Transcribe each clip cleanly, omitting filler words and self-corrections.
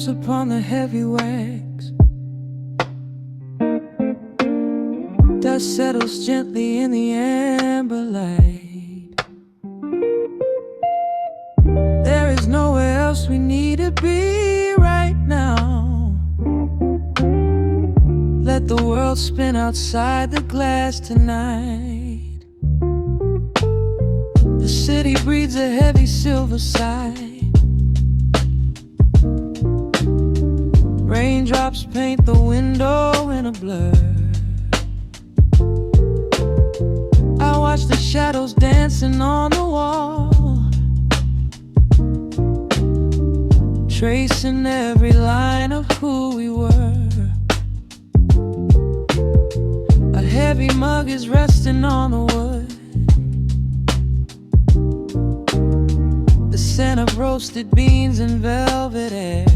drops upon the heavy wax. Dust settles gently in the amber light. There is nowhere else we need to be right now. Let the world spin outside the glass tonight. The city breathes a heavy silver sigh. Raindrops paint the window in a blur. I watch the shadows dancing on the wall, tracing every line of who we were. A heavy mug is resting on the wood. The scent of roasted beans and velvet air.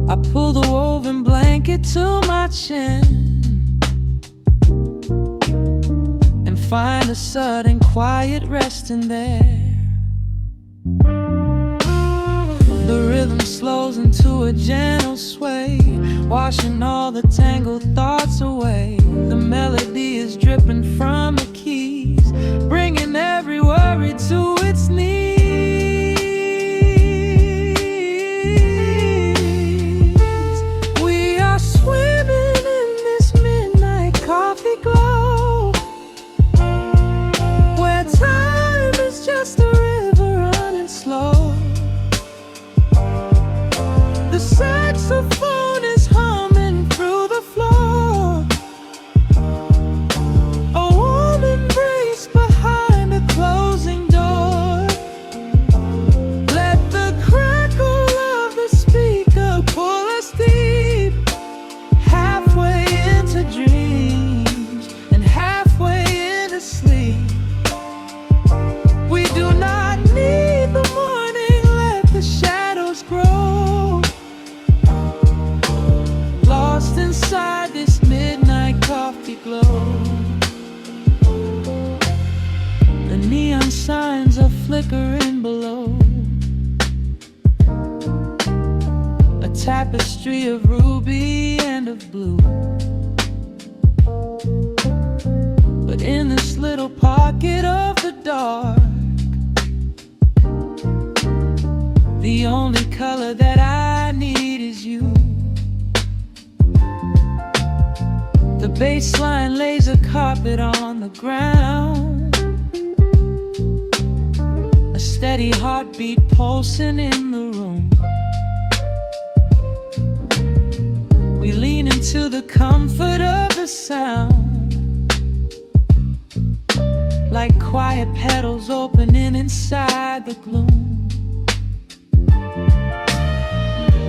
I pull the woven blanket to my chin and find a sudden quiet resting there. The rhythm slows into a gentle sway, washing all the tangled thoughts away. The melody is dripping from the keys, bringing every worry to its knees. We are swimming in this midnight coffee glow, where time is just a river running slow. The saxophone is humming through the floor. A warm embrace behind a closing door. Let the crackle of the speaker pull us deep, halfway into dreams and halfway into sleep. We do not need the morning, let the shadows grow. Lost inside this midnight coffee glow. The neon signs are flickering below. A tapestry of ruby and of blue. But in this little pocket of the dark, the only color that I need is you. The bass line lays a carpet on the ground, a steady heartbeat pulsing in the room. We lean into the comfort of the sound, like quiet petals opening inside the gloom.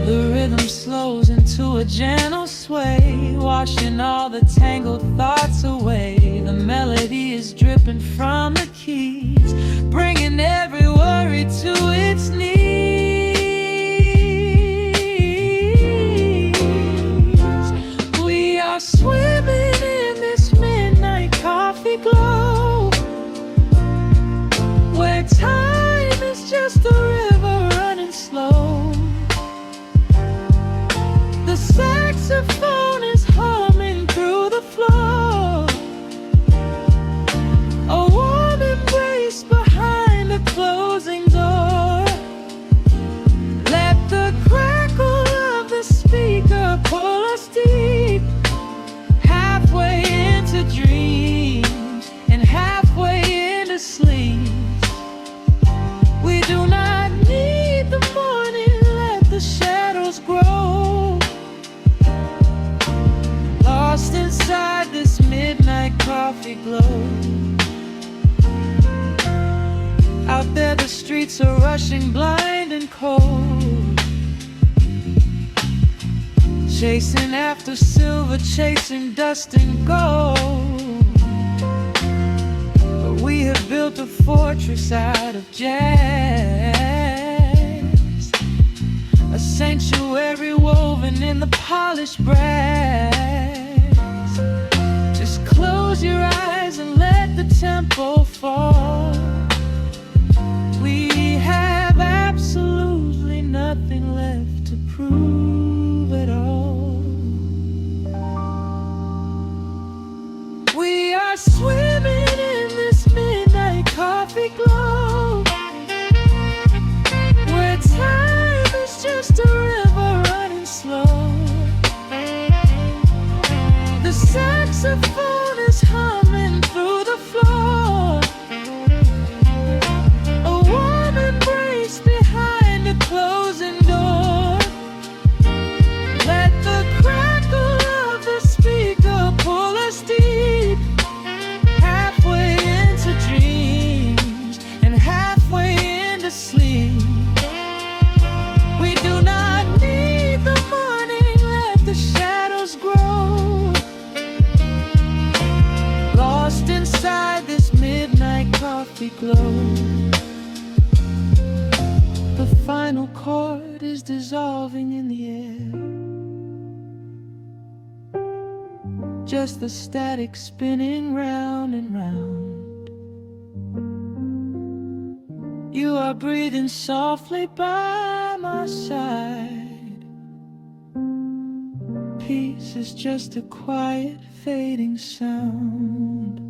The rhythm slows into a gentle sway, washing all the tangled thoughts away. The melody is dripping from the keys, bringing every worry to its knees. We are swimming in this midnight coffee glow, where time is just a river running slow. The saxophone is humming through the floor. A warm embrace behind a closing door. Let the crackle of the speaker pull us deep, halfway into dreams and halfway into sleep. We do not need the morning, let the shadows grow. Lost inside this midnight coffee glow. Out there the streets are rushing blind and cold, chasing after silver, chasing dust and gold. But we have built a fortress out of jazz, a sanctuary woven in the polished brass. Just close your eyes and let the tempo fall. We have absolute is dissolving in the air. Just the static spinning round and round. You are breathing softly by my side. Peace is just a quiet fading sound.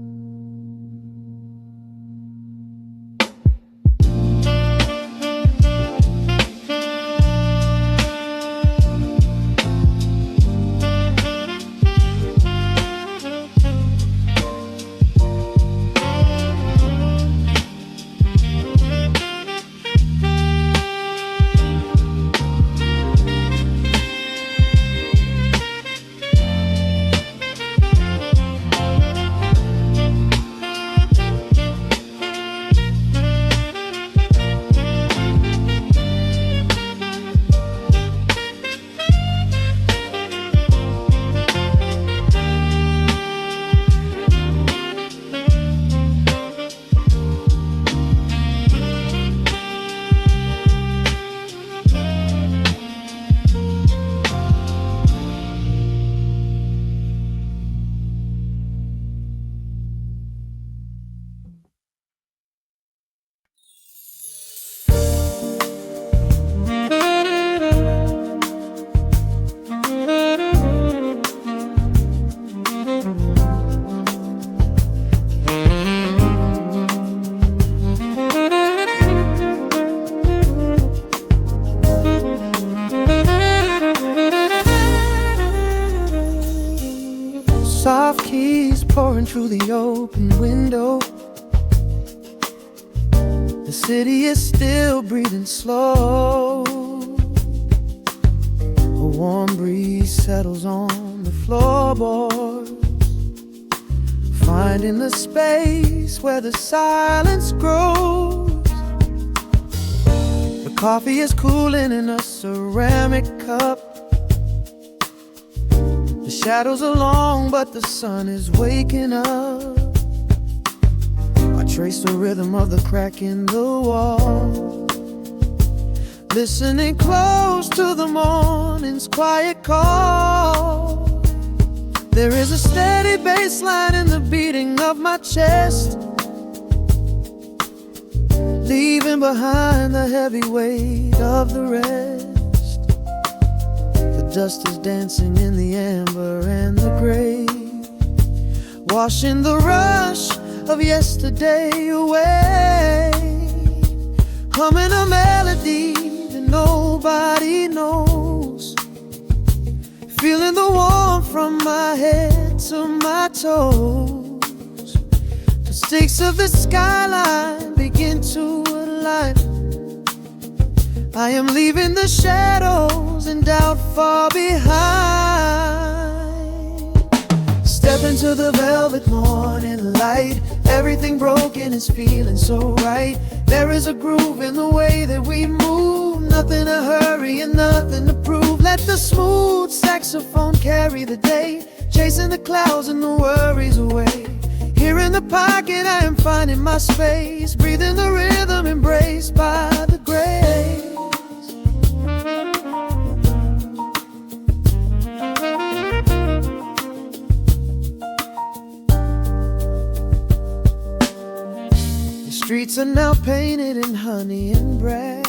Soft keys pouring through the open window. The city is still breathing slow. A warm breeze settles on the floorboards, finding the space where the silence grows. The coffee is cooling in a ceramic cup. The shadows are long, but the sun is waking up. I trace the rhythm of the crack in the wall, listening close to the morning's quiet call. There is a steady bass line in the beating of my chest, leaving behind the heavy weight of the rest. The dust is dancing in the amber and the gray, washing the rush of yesterday away. Humming a melody that nobody knows, feeling the warmth from my head to my toes. The stakes of the skyline begin to align. I am leaving the shadows and doubt far behind. Step into the velvet morning light. Everything broken is feeling so right. There is a groove in the way that we move. Nothing to hurry and nothing to prove. Let the smooth saxophone carry the day, chasing the clouds and the worries away. Here in the pocket I am finding my space, breathing the rhythm embraced by the grace. The streets are now painted in honey and brass,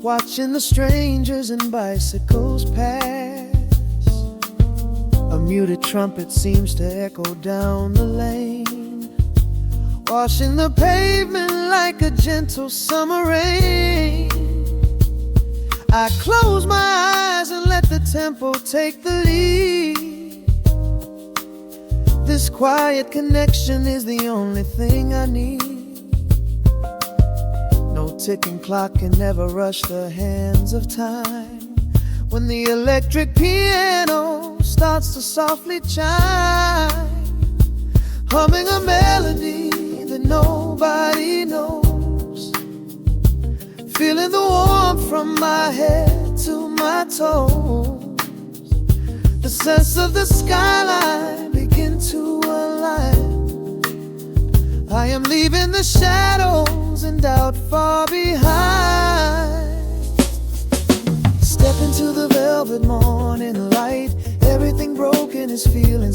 watching the strangers and bicycles pass. A muted trumpet seems to echo down the lane, washing the pavement like a gentle summer rain. I close my eyes and let the tempo take the lead. This quiet connection is the only thing I need. No ticking clock can never rush the hands of time. When the electric piano starts to softly chime, humming a melody that nobody knows, feeling the warmth from my head to my toes. The sense of the skyline begin to align. I am leaving the shadows and doubt far behind.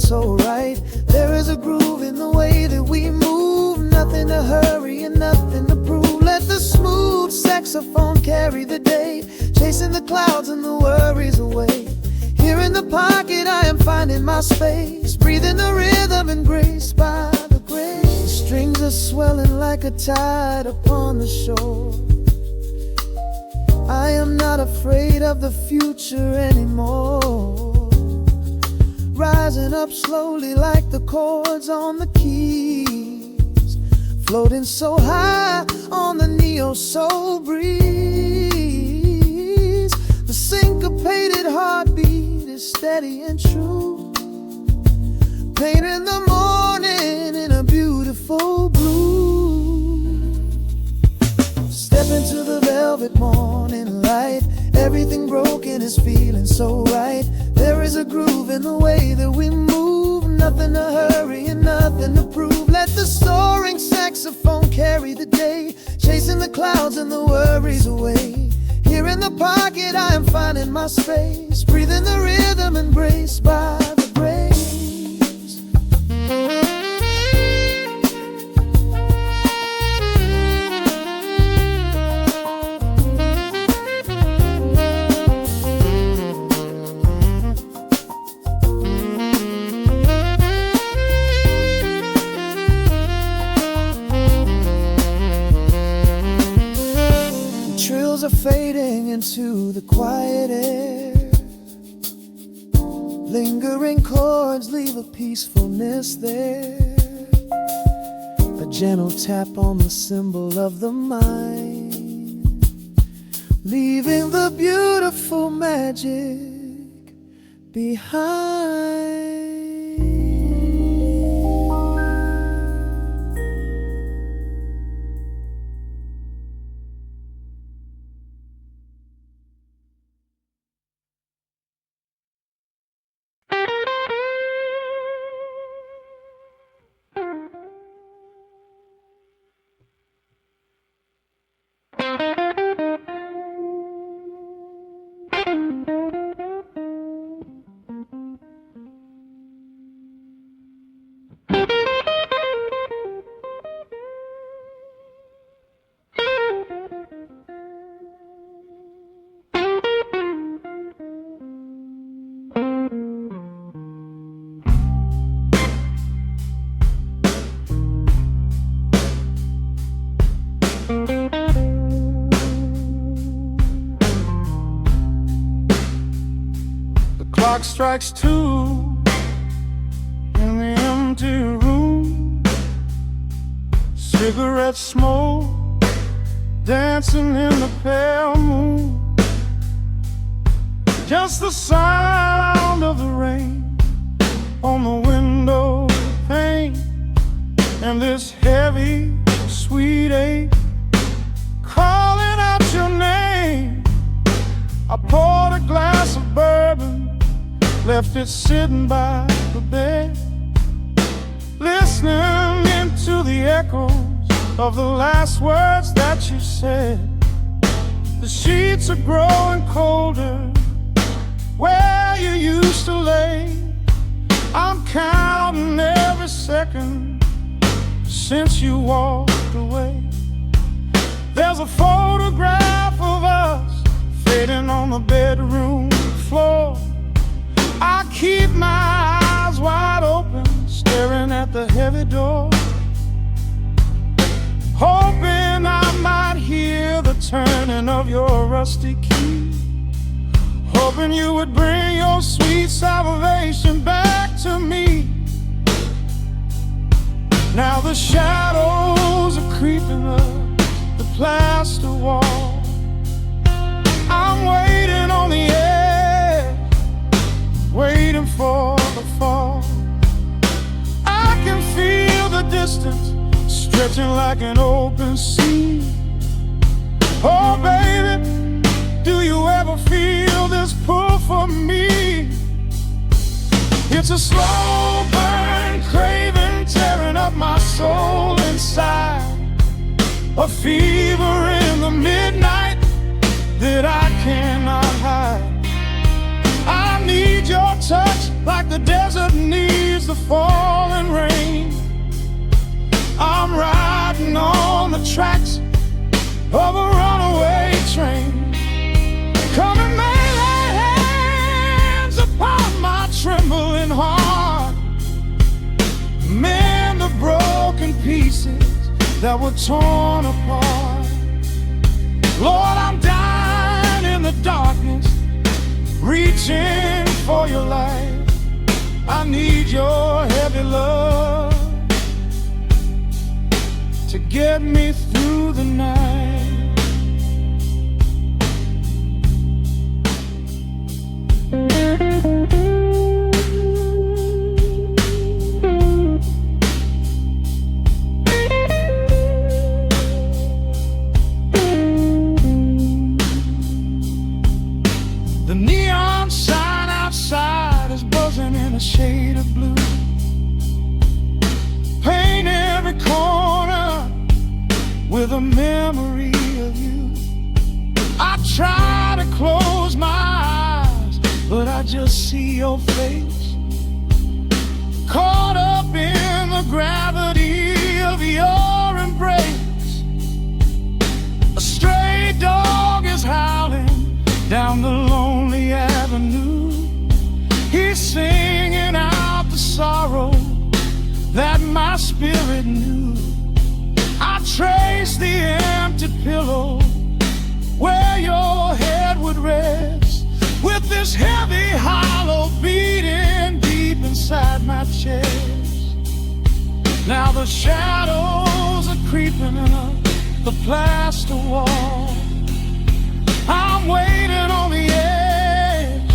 so right. There is a groove in the way that we move. Nothing to hurry and nothing to prove. Let the smooth saxophone carry the day, chasing the clouds and the worries away. Here in the pocket I am finding my space, breathing the rhythm and grace by the grace. The strings are swelling like a tide upon the shore. I am not afraid of the future anymore. Rising up slowly like the chords on the keys, floating so high on the neo-soul breeze. The syncopated heartbeat is steady and true, painting the morning in a beautiful blue. Step into the velvet morning light. Everything broken is feeling so right. There is a groove in the way that we move. Nothing to hurry and nothing to prove. Let the soaring saxophone carry the day, chasing the clouds and the worries away. Here in the pocket I am finding my space, breathing the rhythm embraced by the grace. Are fading into the quiet air. Lingering chords leave a peacefulness there, a gentle tap on the cymbal of the mind, leaving the beautiful magic behind. Clock strikes 2 in the empty room. Cigarette smoke dancing in the pale moon. Just the sound of the rain on the window pane, and this heavy, sweet ache calling out your name. I poured a glass of bourbon, left it sitting by the bed, listening into the echoes of the last words that you said. The sheets are growing colder where you used to lay. I'm counting every second since you walked away. There's a photograph of us fading on the bedroom floor. I keep my eyes wide open, staring at the heavy door, hoping I might hear the turning of your rusty key, hoping you would bring your sweet salvation back to me. Now the shadows are creeping up the plaster wall. I'm waiting on the edge, waiting for the fall. I can feel the distance stretching like an open sea. Oh baby, do you ever feel this pull for me? It's a slow burn craving tearing up my soul inside, a fever in the midnight that I cannot hide. I need your touch like the desert needs needs the falling rain. I'm riding on the tracks of a runaway train. Come and lay thy hands upon my trembling heart. Mend the broken pieces that were torn apart. Lord, I'm dying in the darkness, reaching for your light. I need your heavy love to get me through the night. The neon sign outside is buzzing in a shade of blue. Paint every corner with a memory of you. I try to close my eyes, but I just see your face, caught up in the gravity of your embrace. A stray dog is howling down the lonely avenue. He's singing out the sorrow that my spirit knew. I trace the empty pillow where your head would rest, with this heavy hollow beating deep inside my chest. Now the shadows are creeping up the plaster wall. I'm waiting on the edge,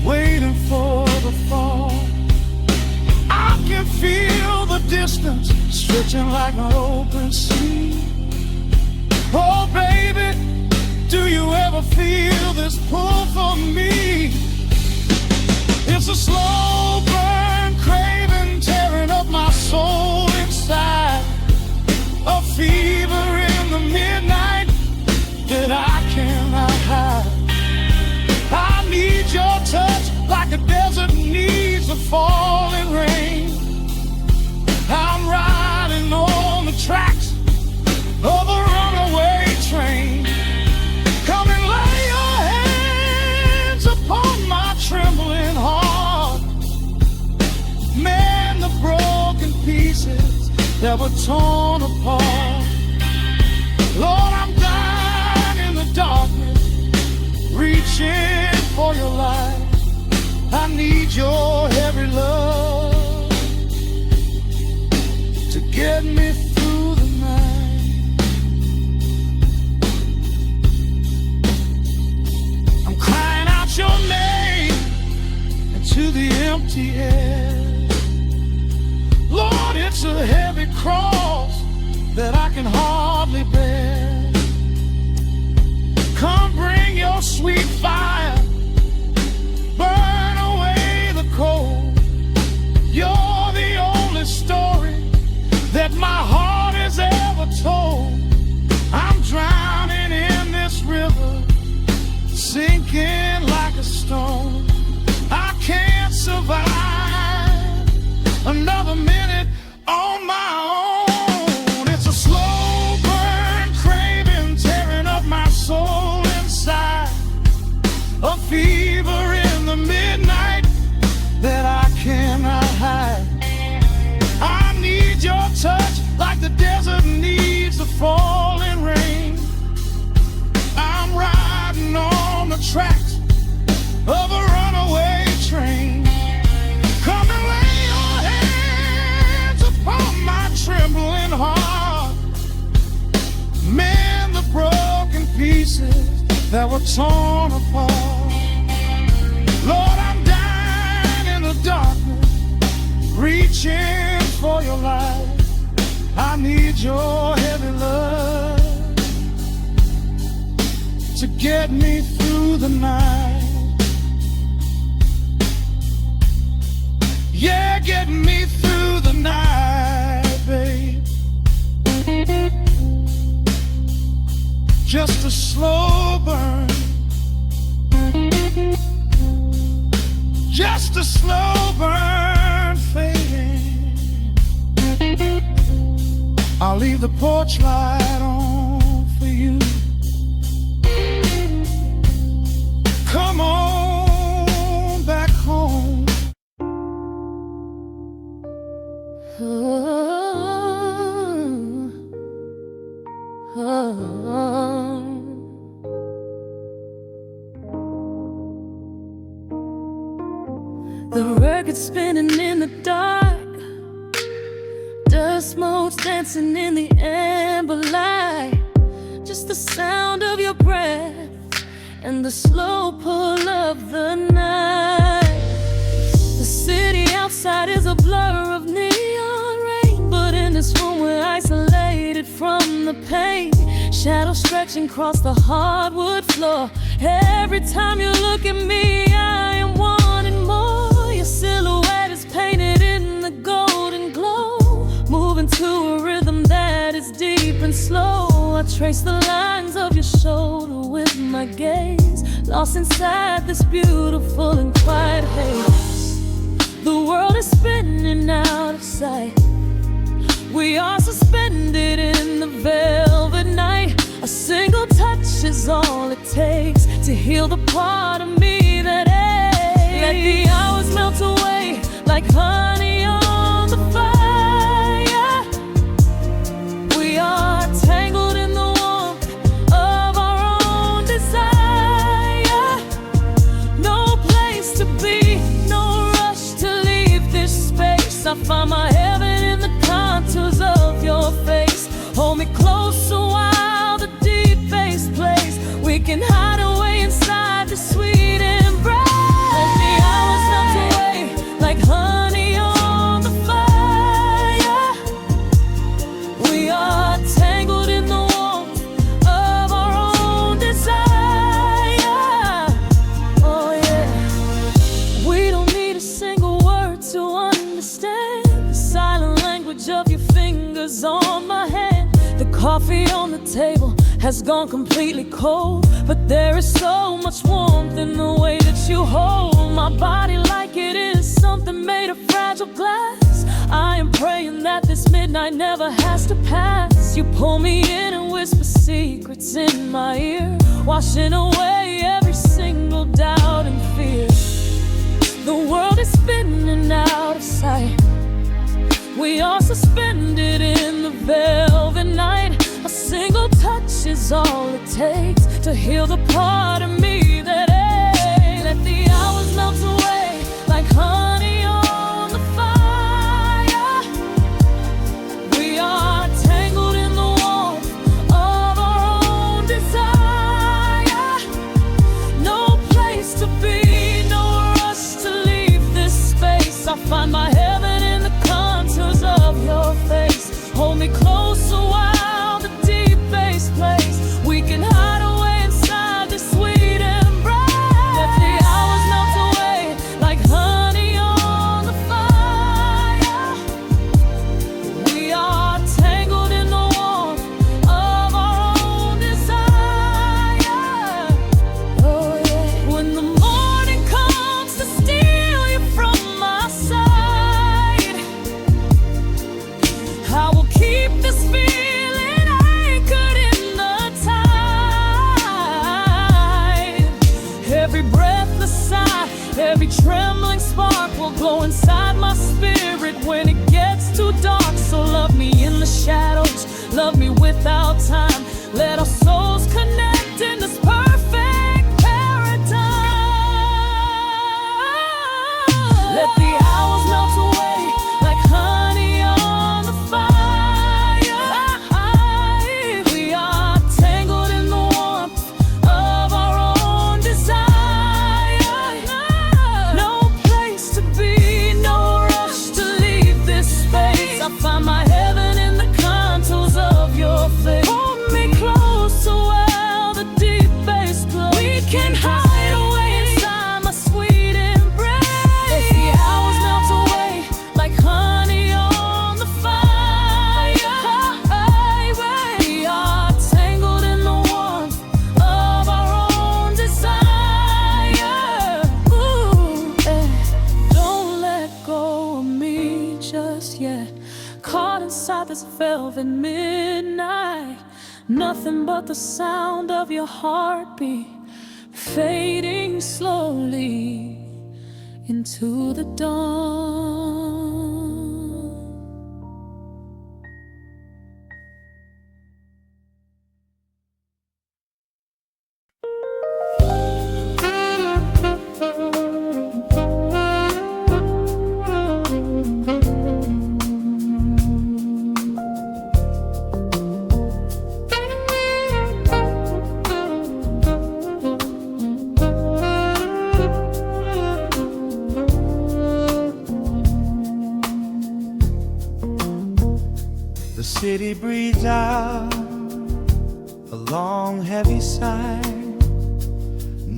waiting for the fall. I can feel the distance stretching like an open sea. Oh baby, do you ever feel this pull for me? It's a slow burn craving tearing up my soul inside, a fever in the midnight that I cannot hide. I need your touch like a desert needs the falling rain. I'm riding on the tracks of a runaway train. Come and lay your hands upon my trembling heart. Mend the broken pieces that were torn apart. Lord, I'm dying in the darkness, reaching for your light. I need your heavy love to get me through the night. I'm crying out your name into the empty air. Lord, it's a heavy cross that I can hardly bear. Come bring your sweet fire, burn away the cold. You're the only story that my heart has ever told. I'm drowning in this river, sinking like a stone. I can't survive another minute on my own. It's a slow burn craving tearing up my soul inside, a fever in the midnight that I cannot hide. I need your touch like the desert needs the falling rain. I'm riding on the tracks of a runaway train. Come and lay your hands upon my trembling heart. Mend the broken pieces that were torn apart. Lord, I'm dying in the darkness, reaching for your light. I need your heavy love to get me through the night. Yeah, get me through the night, babe. Just a slow burn, just a slow burn. I'll leave the porch light on for you. Come on back home. The record's spinning in the dark, dust motes dancing in the amber light. Just the sound of your breath and the slow pull of the night. The city outside is a blur of neon rain, but in this room we're isolated from the pain. Shadows stretching across the hardwood floor. Every time you look at me, I am wanting more. Your silhouette is painted in the golden glow, moving to a rhythm that is deep and slow. I trace the lines of your shoulder with my gaze, lost inside this beautiful and quiet haze. The world is spinning out of sight. We are suspended in the velvet night. A single touch is all it takes to heal the part of me that aches. Let the hours melt away like honey on the fire. We are tangled in the warmth of our own desire. No place to be, no rush to leave this space. I find my heaven in the contours of your face. Hold me close a while the deep bass plays. We can hide away inside the sweet embrace. Let the hours melt away like honey on the fire. We are tangled in the warmth of our own desire. Oh yeah. We don't need a single word to understand the silent language of your fingers on my hand. The coffee on the table has gone completely cold, but there is so much warmth in the way that you hold my body like it is something made of fragile glass. I am praying that this midnight never has to pass. You pull me in and whisper secrets in my ear, washing away every single doubt and fear. The world is spinning out of sight. We are suspended in the velvet night. A single touch is all it takes to heal the part of me that aches. Let the hours melt away like honey on the fire. We are tangled in the warmth of our own desire. No place to be, no rush to leave this space. I find my heaven in the contours of your face. Hold me close a while the deep bass plays. We can hide away inside this sweet embrace. Let the hours melt away like honey on the fire. We are tangled in the warmth of our own desire. Oh yeah. When the morning comes to steal you from my side, I will keep this feeling anchored in the tide. Every breathless sigh, every trembling spark will glow inside my spirit when it gets too dark. So love me in the shadows, love me without time. Let our souls connect in this perfect paradise. Let the hours melt away like honey on the fire. We are tangled in the warmth of our own desire. No place to be, no rush to leave this space. I find my heaven in the contours of your face. Hold me close at midnight. Nothing but the sound of your heartbeat fading slowly into the dawn. The city breathes out a long, heavy sigh.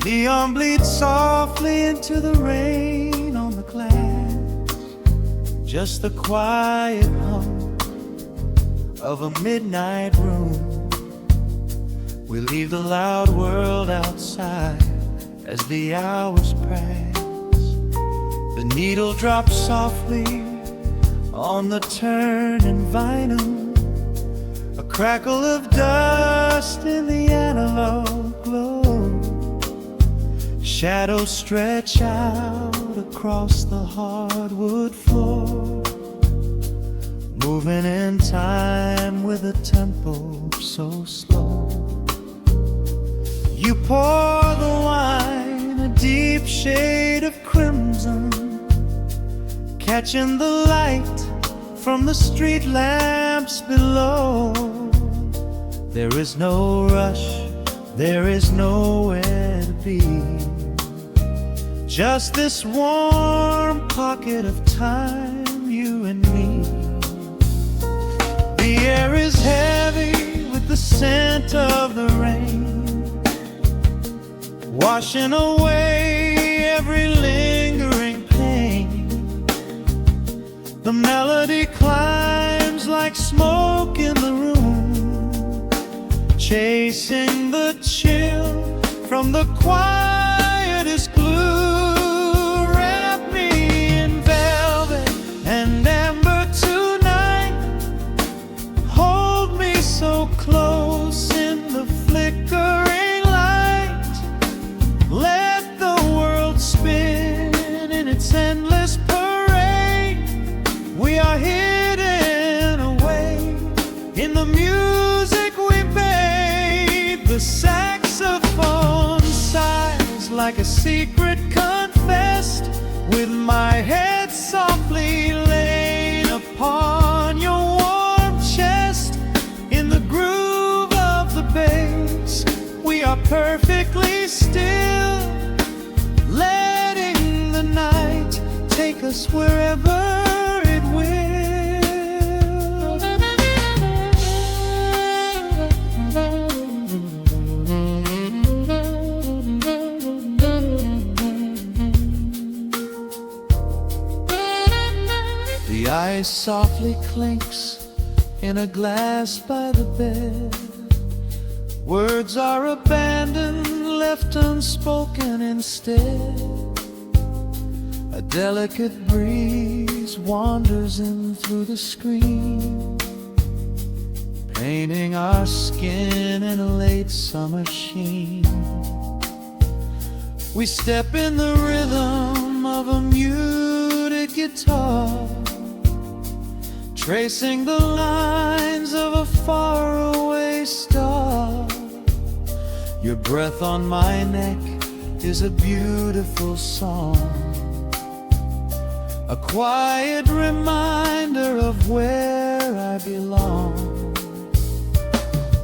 Neon bleeds softly into the rain on the glass. Just the quiet hum of a midnight room. We leave the loud world outside as the hours pass. The needle drops softly on the turning vinyl. A crackle of dust in the analog glow. Shadows stretch out across the hardwood floor, moving in time with a tempo so slow. You pour the wine, a deep shade of crimson, catching the light from the street lamps below. There is no rush, there is nowhere to be. Just this warm pocket of time, you and me. The air is heavy with the scent of the rain, washing away every lingering pain. The melody climbs like smoke in the room, chasing the chill from the quietest glue. Wrap me in velvet and amber tonight. Hold me so close in the flickering light. Let the world spin in its endless parade. We are hidden away in the music we made. The saxophone sighs like a secret confessed, with my head softly laid upon your warm chest. In the groove of the bass, we are perfectly still, letting the night take us wherever it will. The ice softly clinks in a glass by the bed. Words are abandoned, left unspoken instead. A delicate breeze wanders in through the screen, painting our skin in a late summer sheen. We step in the rhythm of a muted guitar, tracing the lines of a faraway star. Your breath on my neck is a beautiful song, a quiet reminder of where I belong.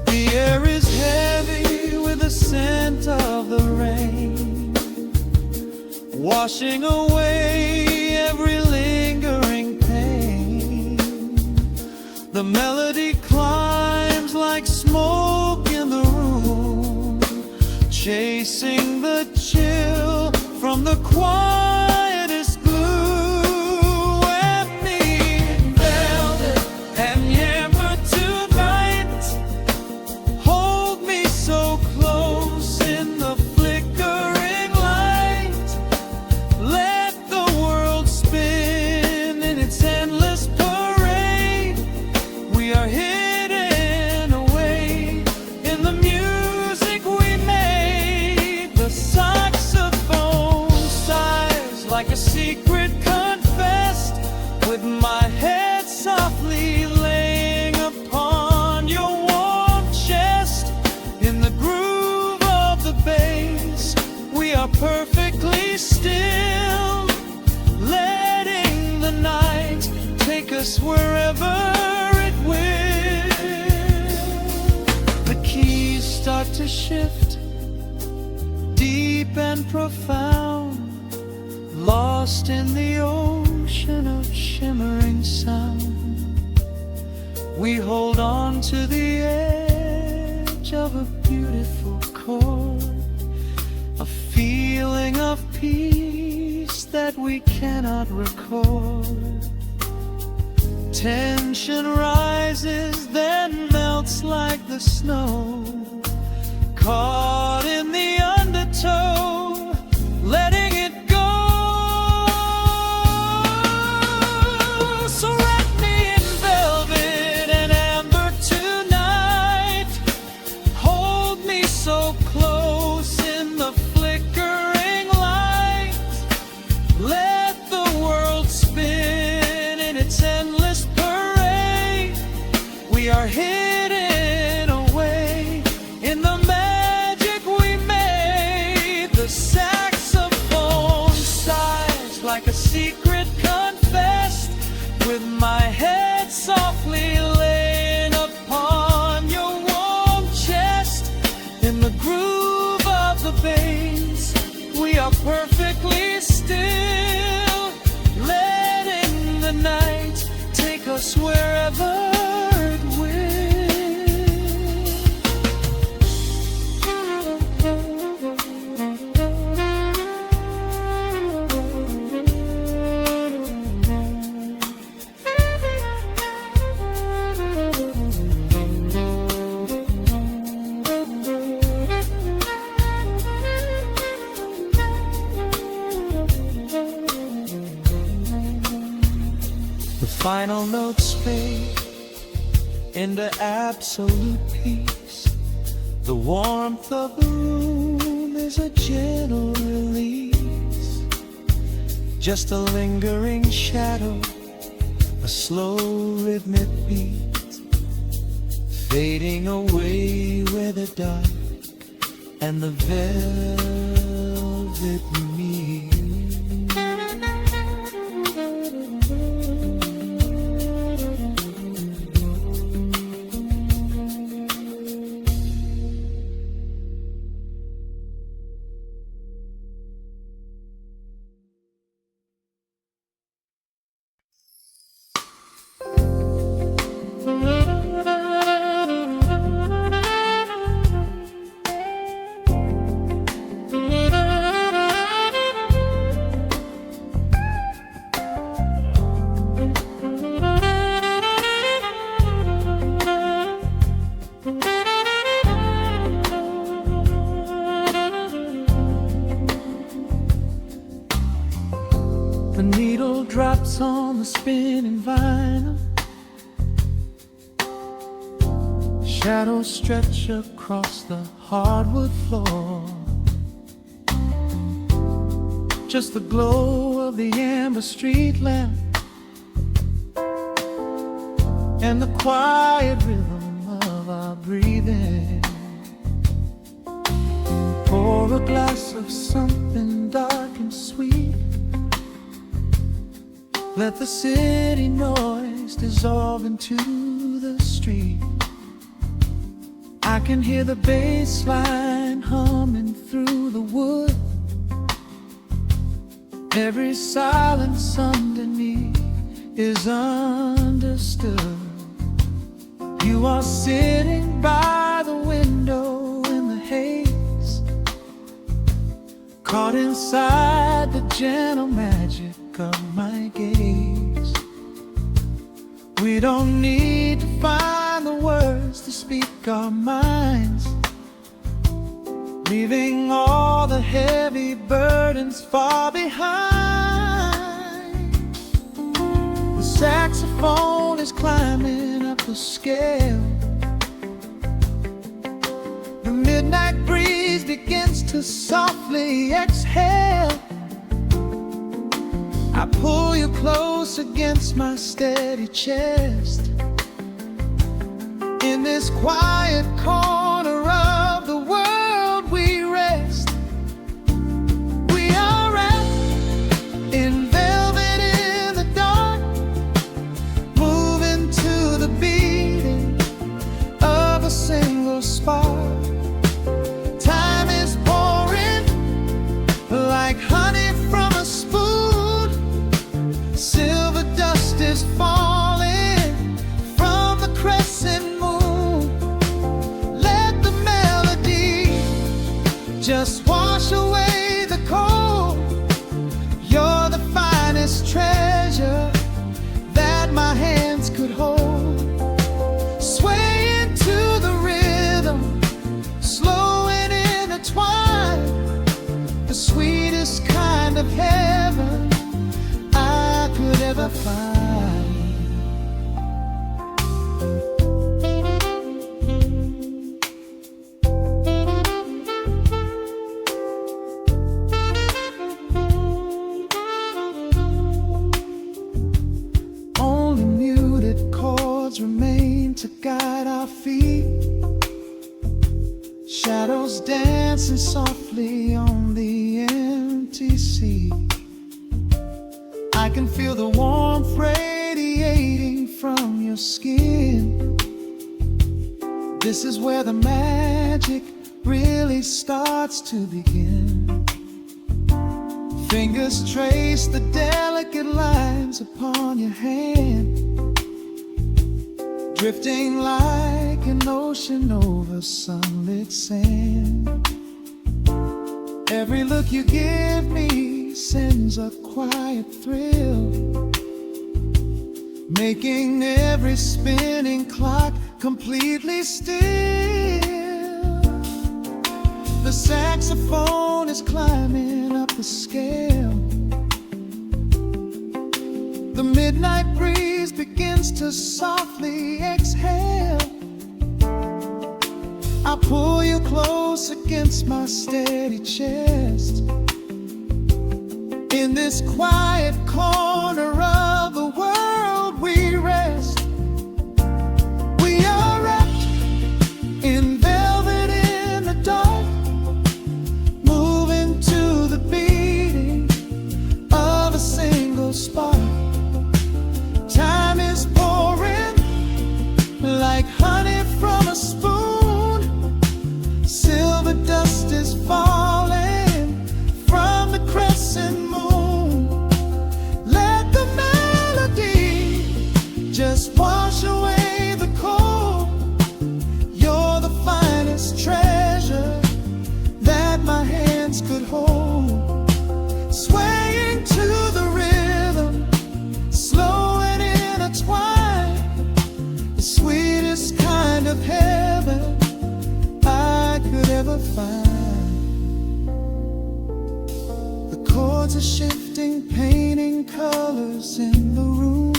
The air is heavy with the scent of the rain, washing away every lingering pain. The melody climbs like smoke in the room, chasing the chill from the quietest glue. Wrap me in velvet and amber tonight. Hold me so close in the flickering light. Let the world spin in its endless parade. We are here like a secret confessed, with my head softly laying upon your warm chest. In the groove of the bass, we are perfectly still, letting the night take us wherever it will. The keys start to shift, deep and profound, lost in the ocean of shimmering sound. We hold on to the edge of a beautiful chord, a feeling of peace that we cannot record. Tension rises, then melts like the snow, caught in the undertow, letting it go. So wrap me in velvet and amber tonight, hold me so close in the flickering light, let the world spin in its endless parade. We are hidden away in the magic we made. The saxophone sighs like a secret confessed, with my head softly laying upon your warm chest. In the groove of the bass, we are perfectly still, letting the night take us wherever it will. The final notes fade into absolute peace. The warmth of the room is a gentle release, just a lingering shadow, a slow rhythmic beat, fading away where the dark and the velvet meet. The needle drops on the spinning vinyl, shadows stretch across the hardwood floor. Just the glow of the amber street lamp and the quiet rhythm of our breathing. Pour a glass of something dark and sweet, let the city noise dissolve into the street. I can hear the bass line humming through the wood, every silence underneath is understood. You are sitting by the window in the haze, caught inside the gentle magic of my gaze. We don't need to find the words to speak our minds, leaving all the heavy burdens far behind. The saxophone is climbing up the scale, the midnight breeze begins to softly exhale. I pull you close against my steady chest. In this quiet corner of the world we rest. We are wrapped in velvet in the dark, moving to the beating of a single spark. Time is pouring like honey from a spoon. Silver dust is falling from the crescent moon. Let the melody just wash away the cold. You're the finest treasure that my hands could hold. Swaying to the rhythm, slow and intertwined, the sweetest kind of heaven I could ever find. Only muted chords remain to guide our feet. Shadows dancing softly on the empty sea. I can feel the warmth radiating from your skin. This is where the magic really starts to begin. Fingers trace the delicate lines upon your hand, drifting like an ocean over sunlit sand. Every look you give me sends a quiet thrill, making every spinning clock completely still. The saxophone is climbing up the scale. The midnight breeze begins to softly exhale. I pull you close against my steady chest. In this quiet corner of the world we rest. We are wrapped in velvet in the dark, moving to the beating of a single spark. Time is pouring like honey from a spoon. Silver dust is falling from the crescent moon. Let the melody just wash away the cold. You're the finest treasure that my hands could hold. Swaying to the rhythm, slow and intertwined, the sweetest kind of heaven I could ever find. The chords are shifting, painting colors in the room,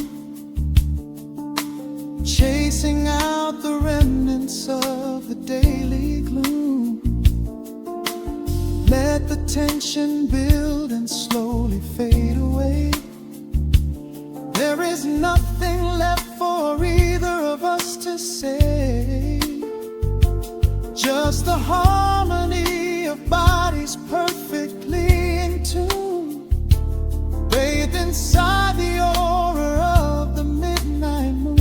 chasing out the remnants of the daily gloom. Let the tension build and slowly fade away. There is nothing left for either of us to say, just the harmony of bodies perfectly in tune, bathed inside the aura of the midnight moon.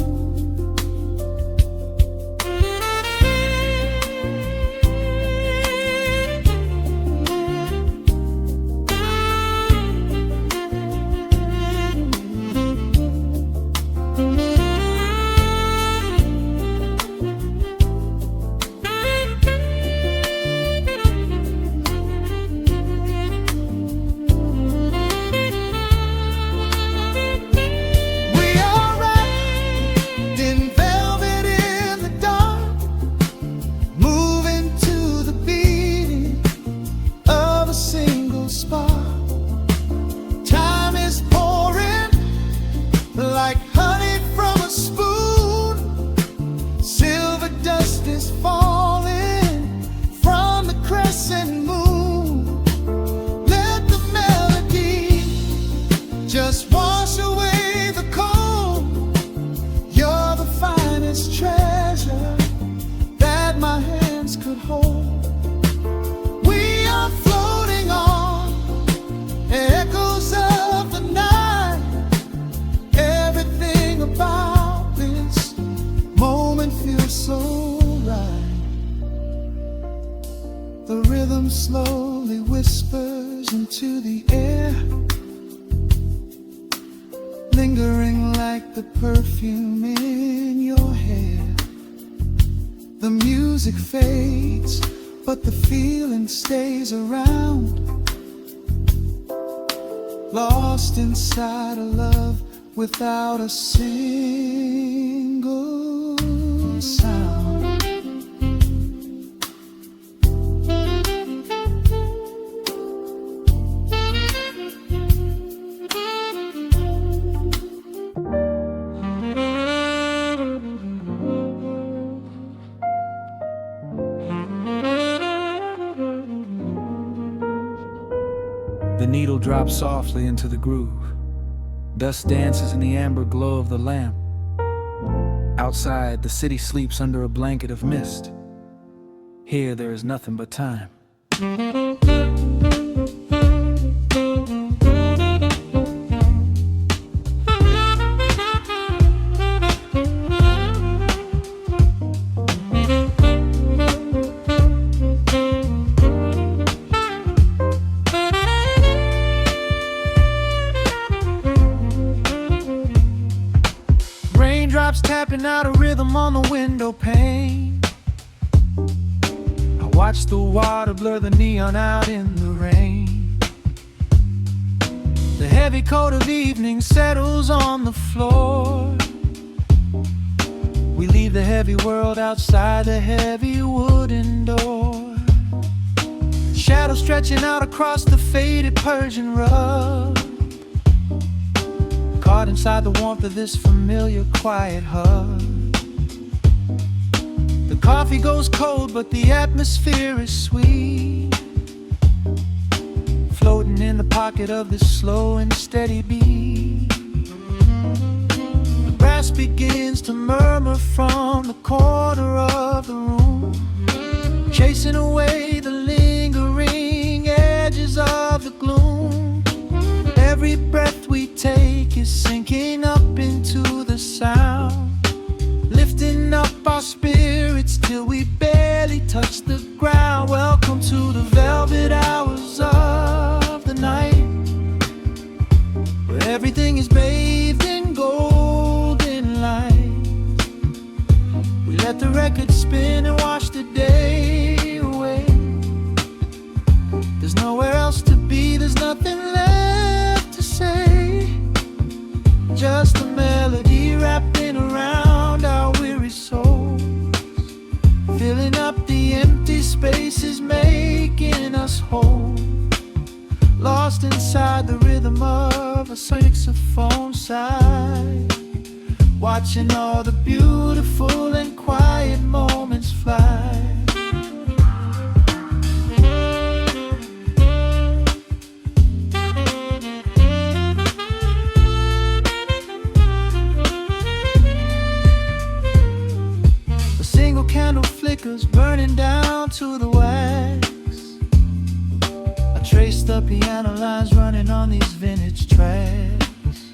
whispers into the air, lingering like the perfume in your hair. The music fades, but the feeling stays around, lost inside a love without a single sound. The needle drops softly into the groove. Dust dances in the amber glow of the lamp. Outside, the city sleeps under a blanket of mist. Here, there is nothing but time. Raindrops tapping out a rhythm on the window pane. I watch the water blur the neon out in the rain. The heavy coat of evening settles on the floor. We leave the heavy world outside the heavy wooden door. Shadows stretching out across the faded Persian rug, caught inside the warmth of this familiar quiet hug. The coffee goes cold, but the atmosphere is sweet, floating in the pocket of this slow and steady beat. The brass begins to murmur from the corner of the room, chasing away the lingering edges of the gloom. Every breath we take is sinking up into the sound, lifting up our spirits till we barely touch the ground. Welcome to the velvet hours of the night, where everything is bathed in golden light. We let the record spin and wash the day away. There's nowhere else to be, there's nothing left to say. Just a melody wrapping around our weary souls, filling up the empty spaces, making us whole. Lost inside the rhythm of a saxophone sigh, watching all the beautiful and quiet moments fly. Candle flickers burning down to the wax. I trace the piano lines running on these vintage tracks.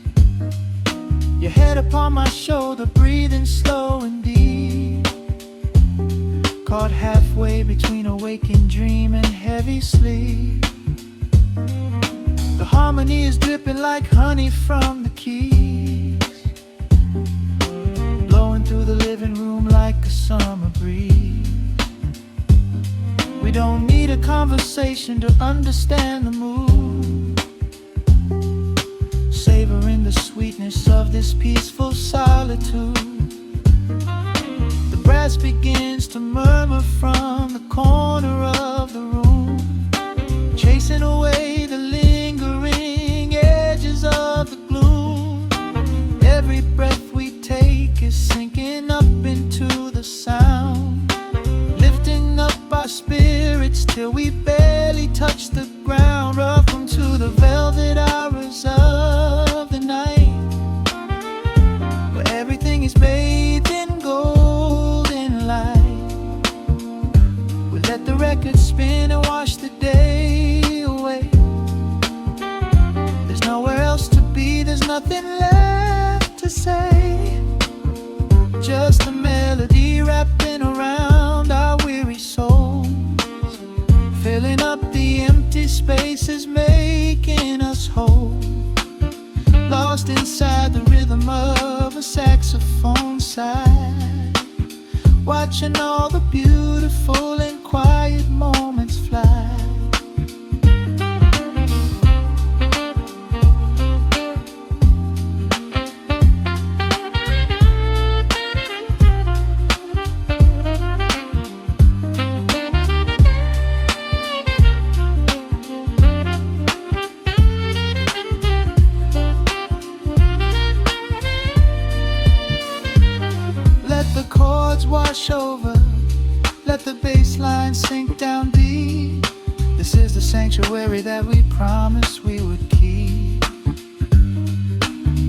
Your head upon my shoulder, breathing slow and deep, caught halfway between a waking dream and heavy sleep. The harmony is dripping like honey from the keys, blowing through the living room like a summer breeze. We don't need a conversation to understand the mood, savoring the sweetness of this peaceful solitude. The brass begins to murmur from the corner of the room, chasing away the lingering edges of the gloom. Every breath we take is sinking up into the sound, lifting up our spirits till we barely touch the ground. Welcome to the velvet hours of the night, where everything is bathed in golden light. We let the record spin and wash the day away. There's nowhere else to be, there's nothing left to say. Just a melody wrapping around our weary souls, filling up the empty space spaces making us whole. Lost inside the rhythm of a saxophone sigh, watching all the beautiful and quiet moments fly. Wash over, let the bass line sink down deep. This is the sanctuary that we promised we would keep.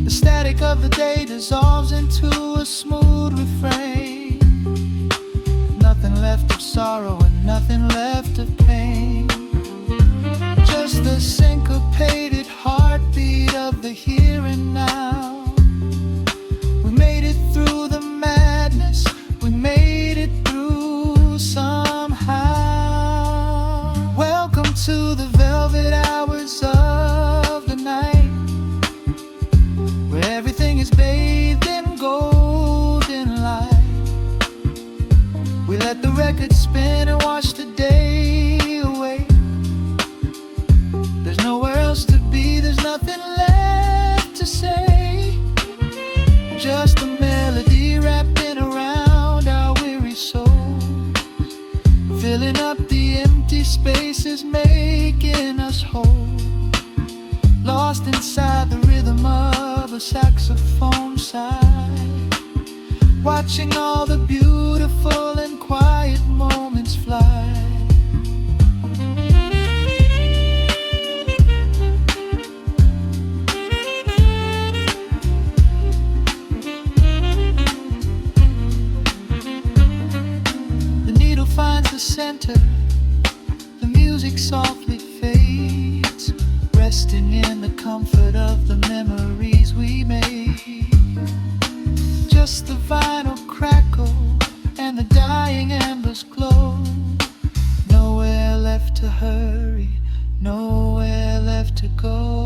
The static of the day dissolves into a smooth refrain. Nothing left of sorrow and nothing left of pain. Just the syncopated heartbeat of the here and now. We made it through the madness, we made it through somehow. Welcome to the velvet hours of the night, where everything is bathed in golden light. We let the record spin and watch the day away. There's nowhere else to be, there's nothing left to say. Just a melody wrapping around our weary souls, filling up the empty spaces, making us whole. Lost inside the rhythm of a saxophone sigh, watching all the beautiful and quiet moments fly. Finds the center, the music softly fades, resting in the comfort of the memories we made. Just the vinyl crackle and the dying embers glow. Nowhere left to hurry, nowhere left to go.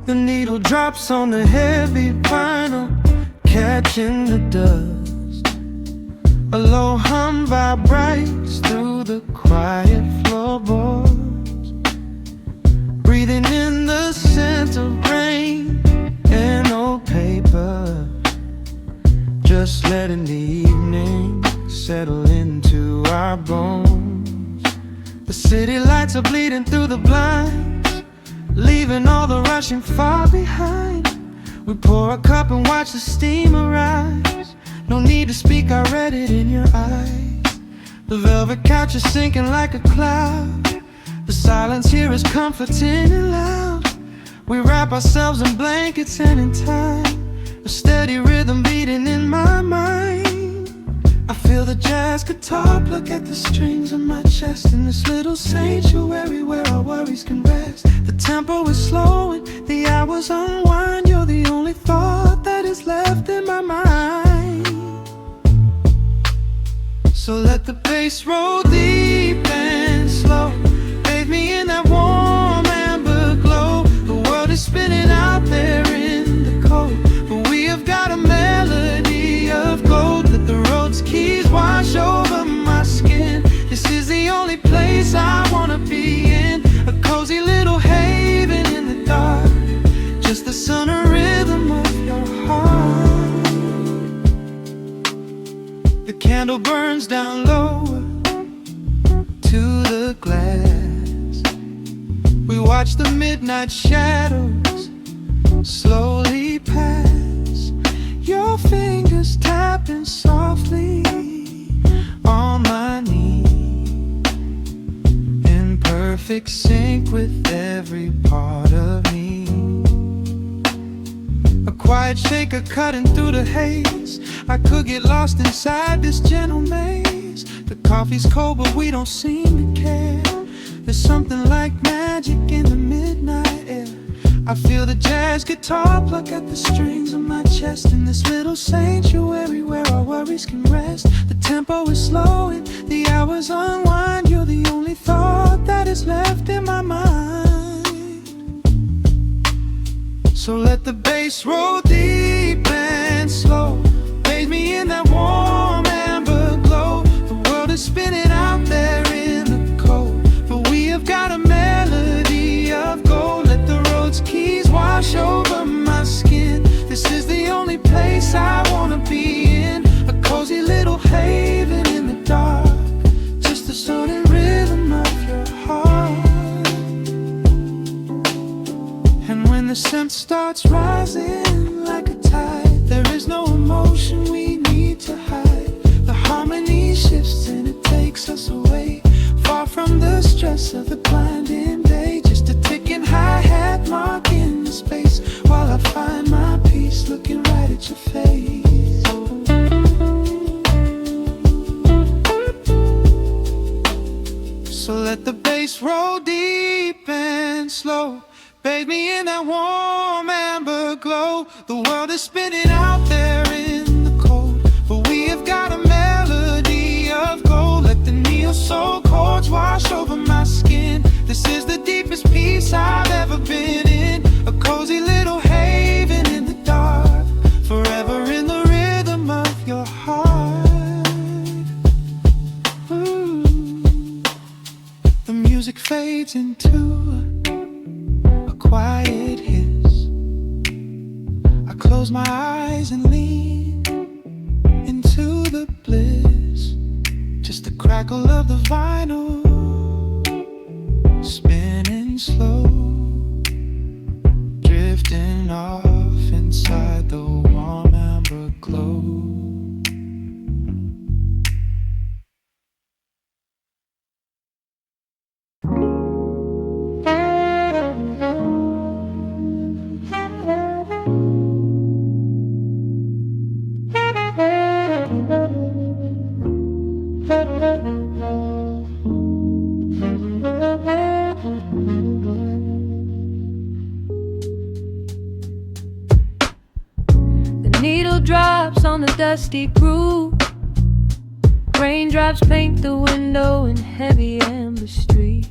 The needle drops on the heavy vinyl, catching the dust. A low hum vibrates through the quiet floorboards, breathing in the scent of rain and old paper. Just letting the evening settle into our bones. The city lights are bleeding through the blinds, leaving all the rushing far behind. We pour a cup and watch the steam arise. No need to speak, I read it in your eyes. The velvet couch is sinking like a cloud. The silence here is comforting and loud. We wrap ourselves in blankets and in time, a steady rhythm beating in my mind. I feel the jazz guitar pluck at the strings of my chest, in this little sanctuary where our worries can rest. The tempo is slowing, the hours unwind. You're the only thought that is left in my mind. So let the bass roll deep and slow, bathe me in that warm amber glow. The world is spinning out there in the cold, but we have got a melody of gold. Let the road's keys wash over my skin. This is the only place I wanna be in, a cozy little haven in the dark, just the sun and rhythm of your heart. The candle burns down lower to the glass. We watch the midnight shadows slowly pass. Your fingers tapping softly on my knee, and perfect sync with every part of me. A quiet shaker cutting through the haze. I could get lost inside this gentle maze. The coffee's cold but we don't seem to care. There's something like magic in the midnight air. I feel the jazz guitar pluck at the strings of my chest. In this little sanctuary where our worries can rest. The tempo is slow and the hours unwind. You're the only thought that is left in my mind. So let the bass roll deep and slow. Bathe me in that warm amber glow. The world is spinning out there in the cold, but we have got a melody of gold. Let the road's keys wash over my skin. This is the only place I wanna be in. A cozy little haven in the dark. Just the sound and rhythm of your heart. And when the scent starts rising like a tide, there is no emotion we need to hide. The harmony shifts and it takes us away, far from the stress of the blinding day. Just a ticking hi-hat marking the space, while I find my peace looking right at your face. So let the bass roll deep and slow. Bathe me in that warm amber glow. The world is spinning out there in the cold, but we have got a melody of gold. Let the neo-soul chords wash over my skin. This is the deepest peace I've ever been in. A cozy little haven in the dark, forever in the rhythm of your heart. Ooh. The music fades into a quiet hiss. I close my eyes and lean into the bliss. Just the crackle of the vinyl spinning slow, drifting off inside the warm amber glow. The needle drops on the dusty groove. Raindrops paint the window in heavy amber streets.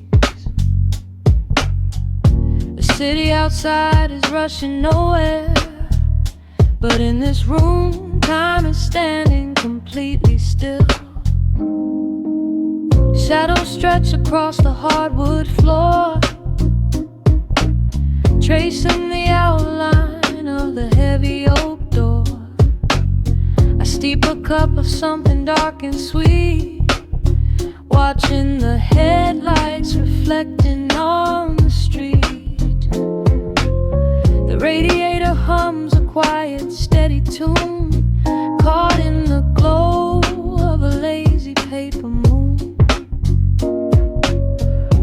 The city outside is rushing nowhere, but in this room, time is standing completely still. Shadows stretch across the hardwood floor, tracing the outline of the heavy oak door. I steep a cup of something dark and sweet, watching the headlights reflecting on the street. The radiator hums a quiet, steady tune, caught in the glow of a lazy paper moon.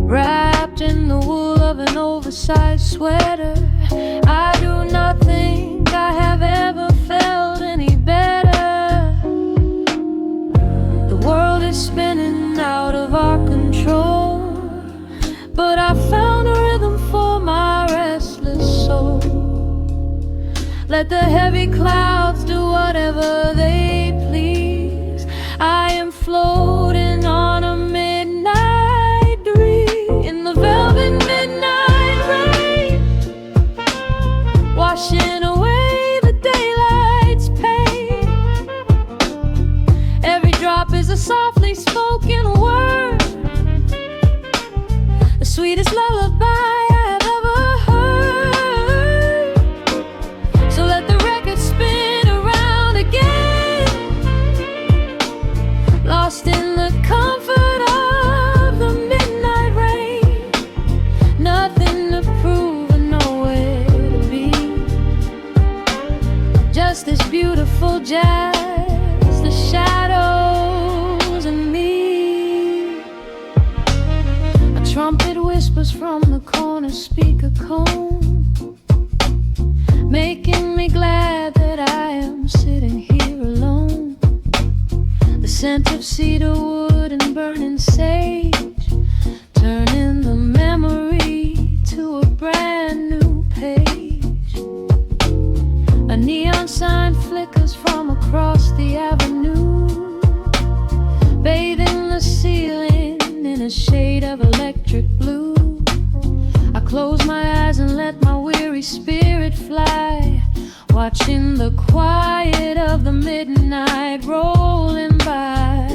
Wrapped in the wool of an oversized sweater, I do not think I have ever felt any better. The world is spinning out of our control, but I found a rhythm for my restless soul. Let the heavy clouds do whatever they please. I am floating on a midnight dream in the velvet midnight rain, washing away the daylight's pain. Every drop is a softly spoken word, the sweetest lullaby I have ever heard. So let the record spin around again, lost in the comfort of the midnight rain. Nothing to prove and nowhere to be, just this beautiful jazz, the shadows and me. A trumpet It whispers from the corner speaker cone, making me glad that I am sitting here alone. The scent of cedar wood and burning sage, turning the memory to a brand new page. A neon sign flickers from across the avenue, bathing the ceiling in a shade of electric blue. I close my eyes and let my weary spirit fly, watching the quiet of the midnight rolling by.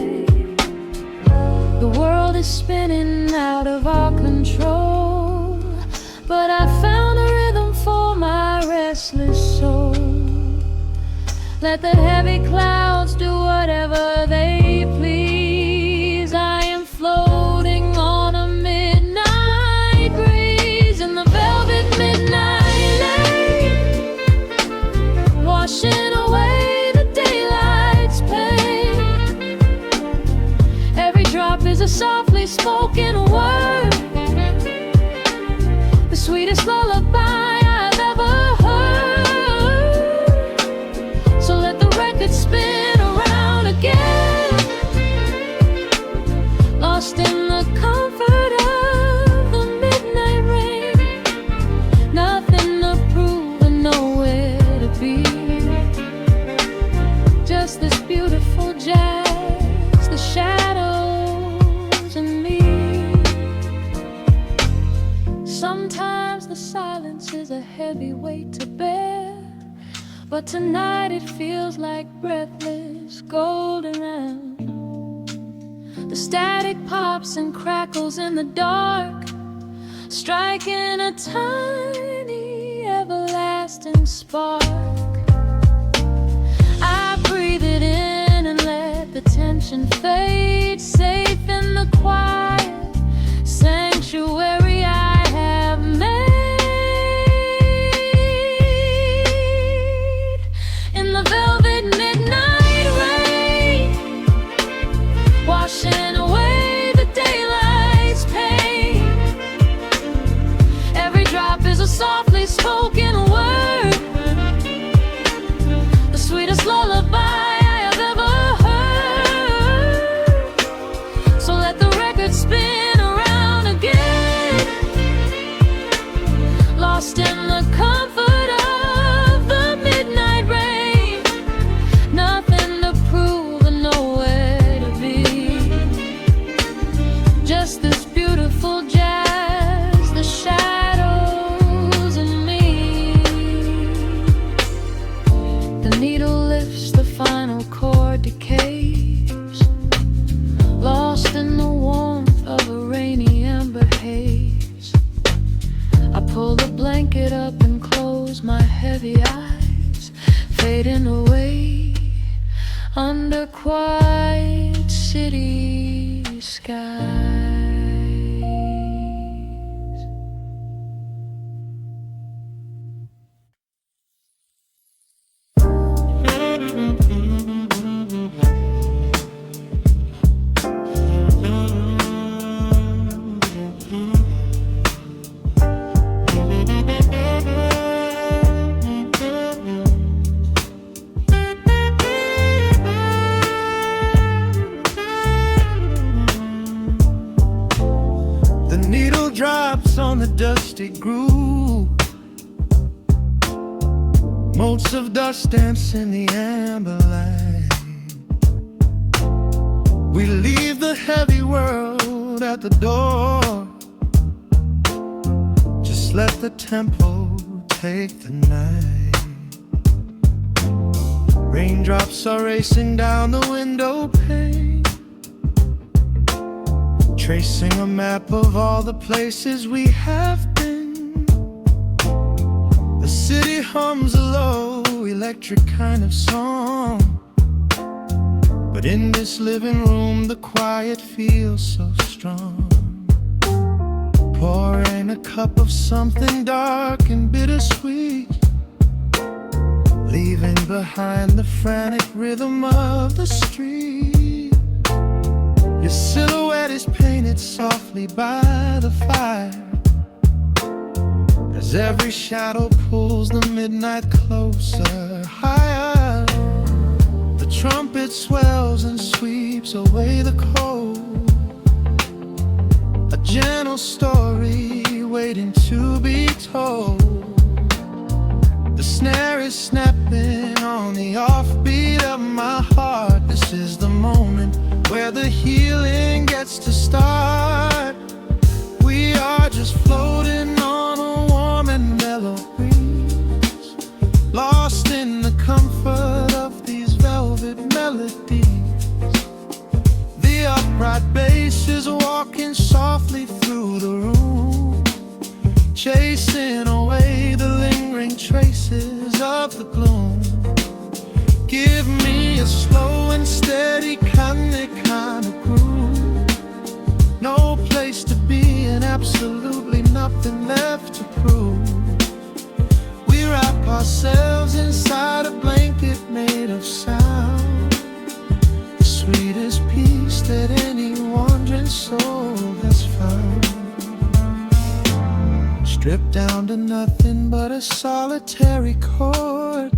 The world is spinning out of our control, but I found a rhythm for my restless soul. Let the heavy clouds do whatever they please. I am floating on a midnight breeze in the velvet midnight lane, washing away the daylight's pain. Every drop is a softly spoken word, the sweetest lullaby I've ever heard. So let the record spin around again, lost in the comfort of the midnight rain. Nothing to prove and nowhere to be, just this beautiful jazz, the shadows and me. Sometimes the silence is a heavy weight to bear, but tonight it feels like breathless golden round. The static pops and crackles in the dark, striking a tiny everlasting spark. I breathe it in and let the tension fade, safe in the quiet sanctuary I have made. In the velvet midnight rain, washing away the daylight's pain. Every drop is a softly spoken word, the sweetest lullaby I have ever heard. So let the record spin around again, lost in the comfort of the midnight rain. Nothing to prove and nowhere to be, just this beautiful jazz, the shadows and me. The needle lifts, the final chord decays, lost in the warmth of a rainy amber haze. I pull the blanket up and close my heavy eyes, fading away under quiet city skies. The needle drops on the dusty groove, motes of dust dance in the amber light. We leave the heavy world at the door, just let the tempo take the night. Raindrops are racing down the window pane, tracing a map of all the places we have been. The city hums a low, electric kind of song, but in this living room the quiet feels so strong. Pouring a cup of something dark and bittersweet, leaving behind the frantic rhythm of the street. Your silhouette is painted softly by the fire, as every shadow pulls the midnight closer, higher. The trumpet swells and sweeps away the cold, a gentle story waiting to be told. The snare is snapping on the offbeat of my heart. This is the moment where the healing gets to start. We are just floating on a warm and mellow breeze, lost in the comfort of these velvet melodies. The upright bass is walking softly through the room, chasing away the lingering traces of the gloom. Give me a slow and steady kind of groove, no place to be and absolutely nothing left to prove. We wrap ourselves inside a blanket made of sound, the sweetest peace that any wandering soul has found. Stripped down to nothing but a solitary chord,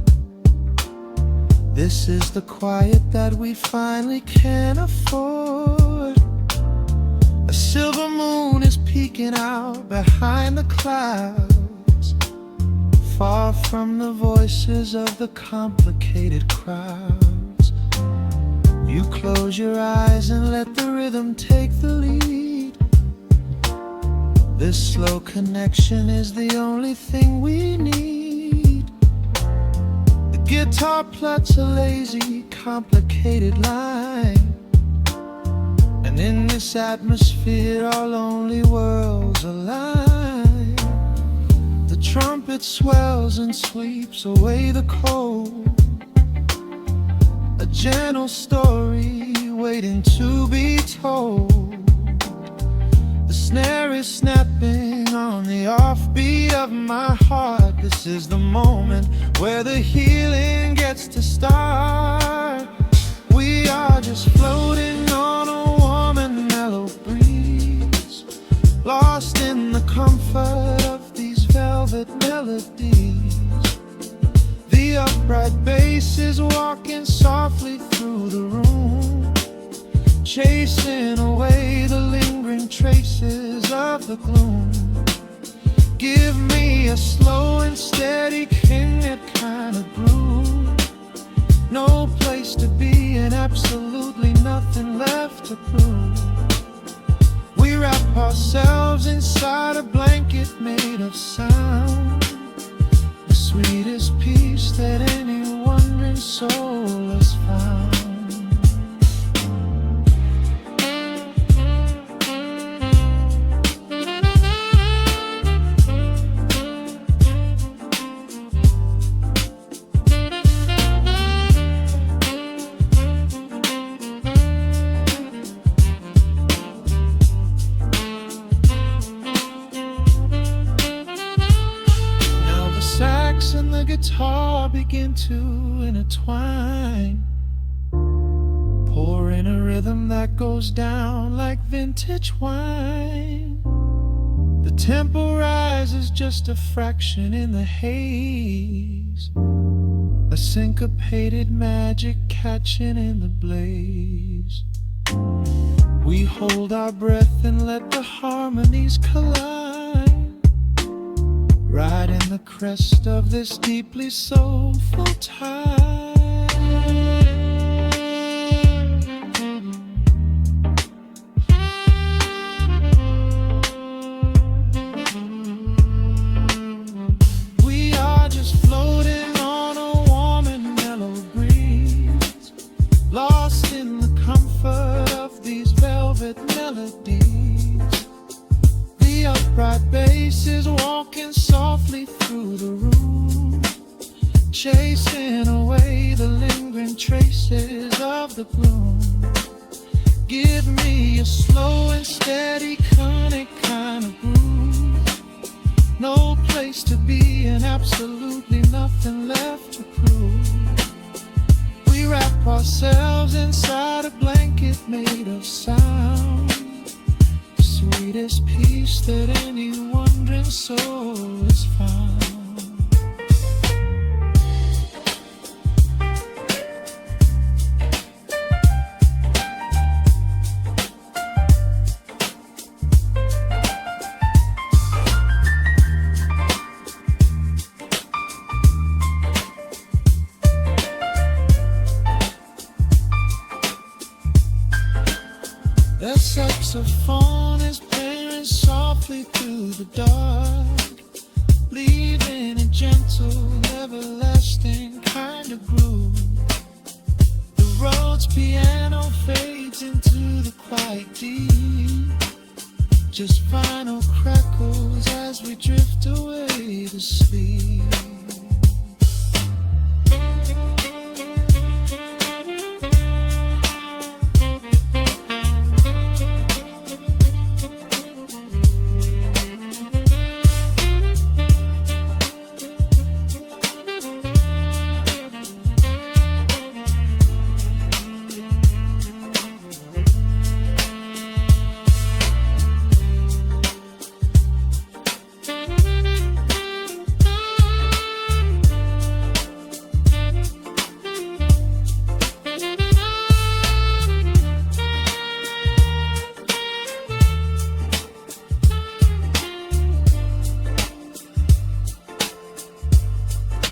this is the quiet that we finally can afford. A silver moon is peeking out behind the clouds, far from the voices of the complicated crowds. You close your eyes and let the rhythm take the lead. This slow connection is the only thing we need. The guitar plucks a lazy, complicated line, and in this atmosphere our lonely worlds align. The trumpet swells and sweeps away the cold, a gentle story waiting to be told. The snare is snapping on the offbeat of my heart. This is the moment where the healing gets to start. We are just floating on a warm and mellow breeze, lost in the comfort of these velvet melodies. The upright bass is walking softly through the room, chasing away the lingering traces of the gloom. Give me a slow and steady kind of groove, no place to be and absolutely nothing left to prove. We wrap ourselves inside a blanket made of sound, the sweetest peace that any wandering soul has found. And the guitar begin to intertwine, pouring a rhythm that goes down like vintage wine. The tempo rises just a fraction in the haze, a syncopated magic catching in the blaze. We hold our breath and let the harmonies collide, right in the crest of this deeply soulful tide. We are just floating on a warm and mellow breeze, lost in the comfort of these velvet melodies. The upright bass is walking softly through the room, chasing away the lingering traces of the gloom. Give me a slow and steady kind of groove, no place to be and absolutely nothing left to prove. We wrap ourselves inside a blanket made of sound, the sweetest peace that any wandering soul has found. The saxophone is playing softly through the dark, leaving a gentle, everlasting kind of groove. The Rhodes piano fades into the quiet deep, just final crack